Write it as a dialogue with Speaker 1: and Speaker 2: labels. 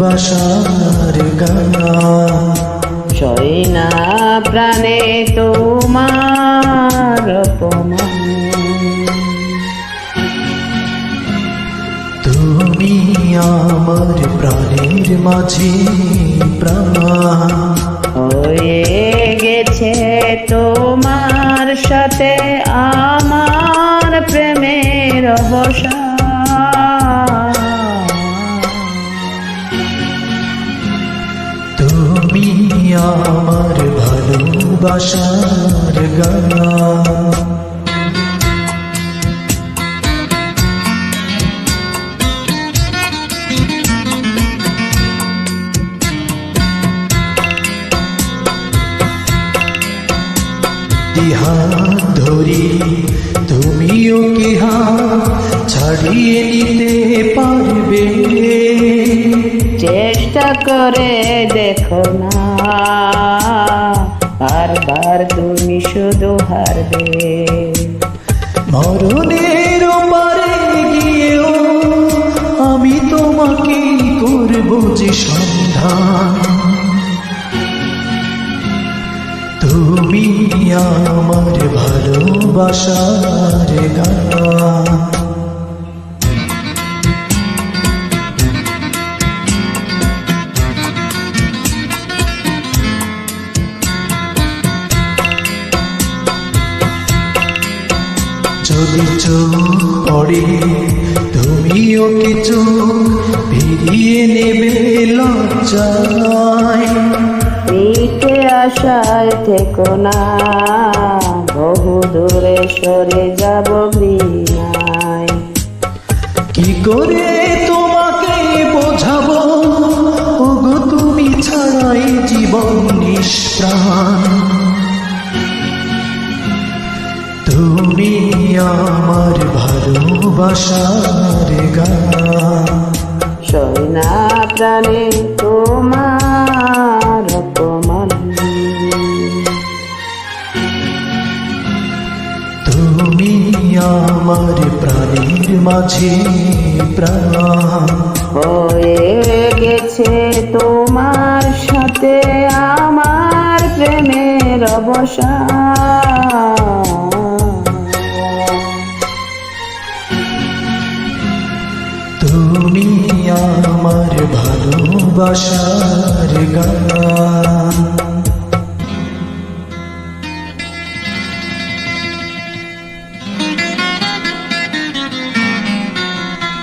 Speaker 1: ভালোবাসার গান।
Speaker 2: সই না প্রাণে তোমার অপমান,
Speaker 1: তুমি আমার প্রাণের মাঝে প্রাণ।
Speaker 2: হয়ে গেছে তোমার সাথে আমার প্রেমের অবসান।
Speaker 1: তুমি আমার ভালোবাসার গান। হাত ধরি তুমিও কি হাত ছাড়িয়ে নিতে পারবে?
Speaker 2: চেষ্টা করে দেখো না, বারবার তুমি শুধু হারবে।
Speaker 1: মরণের পারে গিয়েও আমি তোমাকে করব যে সন্ধান। তুমি আমার ভালোবাসার গান। যদি চোখ পড়ে তুমিও কিছু ফিরিয়ে নেবে লজ্জায়।
Speaker 2: মিটে আশায় থেকো না, বহু দূরে সরে যাব ঘৃণায়।
Speaker 1: কি করে তোমাকে বোঝাবো ওগো, তুমি ছাড়াই জীবন নিষ্প্রাণ। তুমি আমার ভালোবাসার গান।
Speaker 2: সই না প্রাণে তোমার অপমান,
Speaker 1: তুমি আমার প্রাণের মাঝে প্রাণ।
Speaker 2: হয়ে গেছে তোমার সাথে আমার প্রেমের অবসান।
Speaker 1: তুমি আমার ভালোবাসার গান।